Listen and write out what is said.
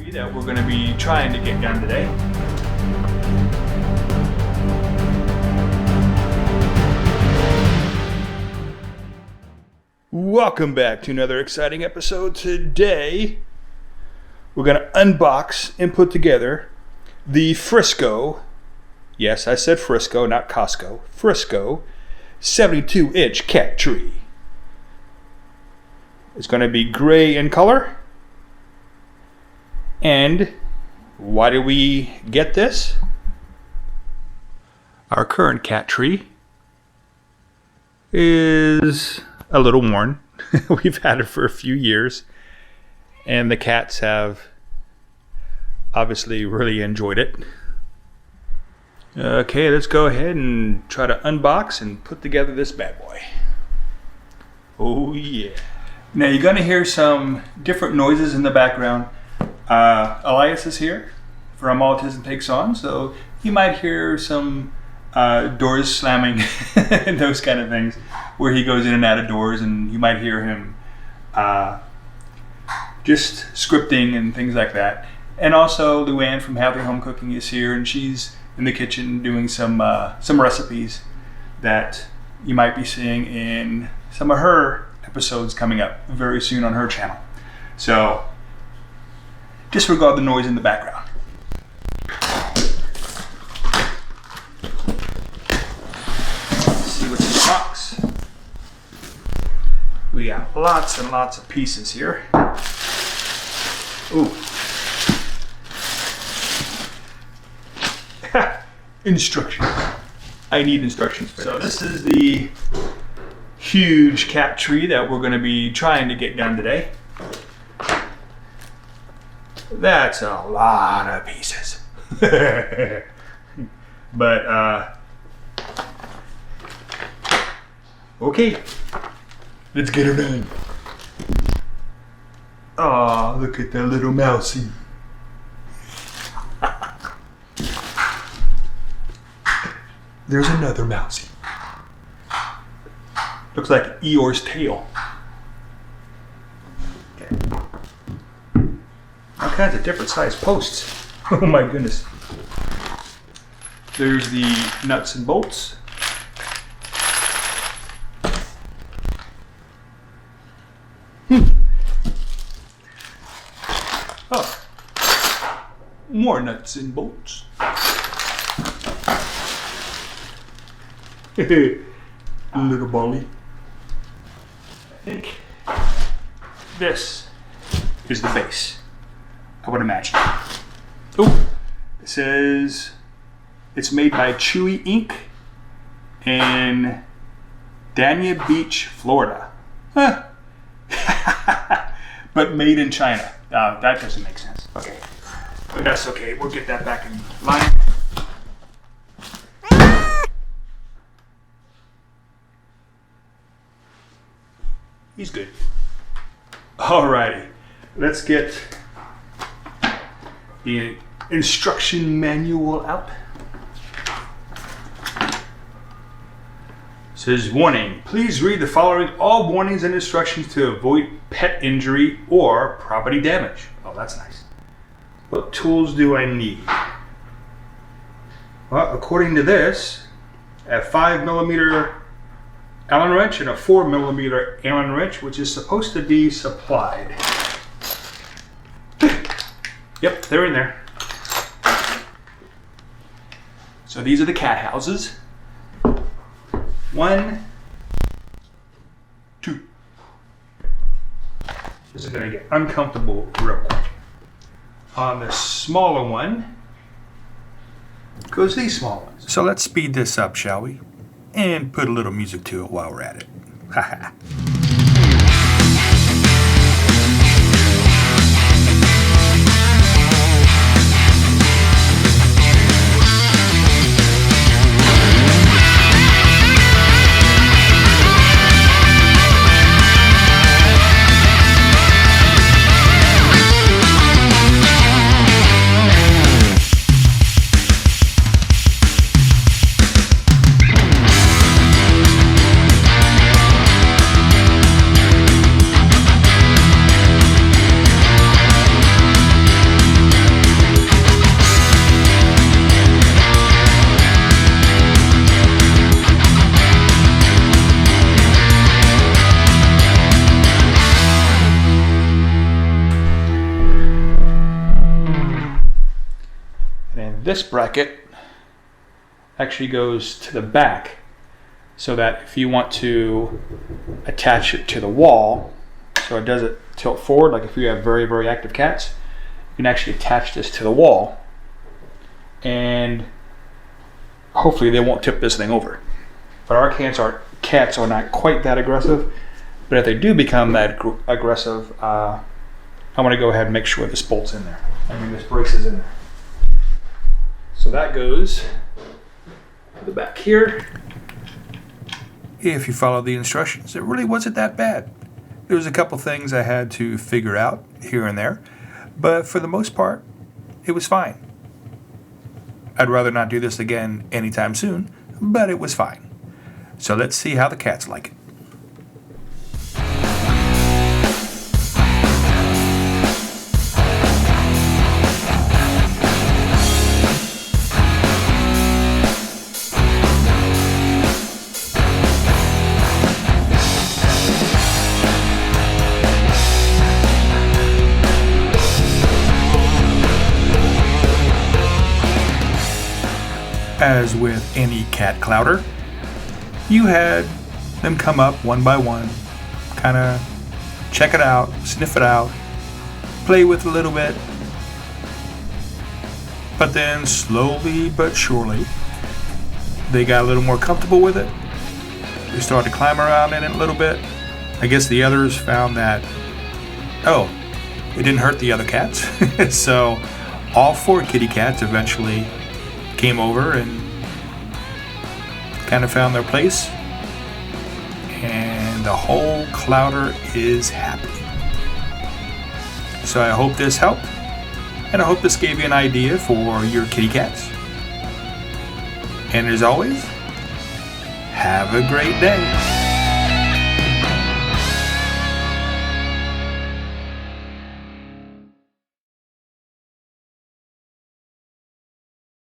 tree that we're going to be trying to get done today. Welcome back to another exciting episode. Today we're going to unbox and put together the Frisco, yes I said Frisco, not Costco, Frisco 72-inch cat tree. It's going to be gray in color. And why did we get this? Our current cat tree is a little worn. We've had it for a few years, and the cats have obviously really enjoyed it. Okay, let's go ahead and try to unbox and put together this bad boy. Oh yeah. Now you're going to hear some different noises in the background. Elias is here from Autism Takes On, so you might hear some doors slamming and those kind of things where he goes in and out of doors, and you might hear him just scripting and things like that. And also Luann from Healthy Home Cooking is here, and she's in the kitchen doing some recipes that you might be seeing in some of her episodes coming up very soon on her channel. So disregard the noise in the background. Let's see what's in the box. We got lots and lots of pieces here. Ooh. Instructions. I need instructions for this. So this is the huge cat tree that we're going to be trying to get done today. That's a lot of pieces. But okay, let's get her done. Oh, look at that little mousey. There's another mousey. Looks like Eeyore's tail. Okay. All kinds of different size posts. Oh my goodness. There's the nuts and bolts. Oh. More nuts and bolts. Little Bolly. I think this is the base, I would imagine. Oh, it says it's made by Chewy Inc. in Dania Beach, Florida. Huh. But made in China. That doesn't make sense. Okay, but that's okay. We'll get that back in line. He's good. Alrighty, let's get the instruction manual out. It says, warning, please read the following all warnings and instructions to avoid pet injury or property damage. Oh, that's nice. What tools do I need? Well, according to this, a 5mm Allen wrench and a 4mm Allen wrench, which is supposed to be supplied. Yep, they're in there. So these are the cat houses. 1, 2. This is going to get uncomfortable real quick. On the smaller one goes these small ones. So let's speed this up, shall we? And put a little music to it while we're at it. Haha. this bracket actually goes to the back, so that if you want to attach it to the wall, so it doesn't tilt forward, like if you have very, very active cats, you can actually attach this to the wall, and hopefully they won't tip this thing over. But our cats are not quite that aggressive, but if they do become that aggressive, I'm going to go ahead and make sure this bolt's in there. I mean, this brace is in there. So that goes to the back here. If you follow the instructions, it really wasn't that bad. There was a couple things I had to figure out here and there, but for the most part, it was fine. I'd rather not do this again anytime soon, but it was fine. So let's see how the cats like it. As with any cat clouder, you had them come up one by one, kind of check it out, sniff it out, play with it a little bit, but then slowly but surely they got a little more comfortable with it. They started to climb around in it a little bit. I guess the others found that, oh, it didn't hurt the other cats. So all 4 kitty cats eventually came over and kind of found their place, and the whole clouder is happy. So I hope this helped, and I hope this gave you an idea for your kitty cats. And as always, have a great day.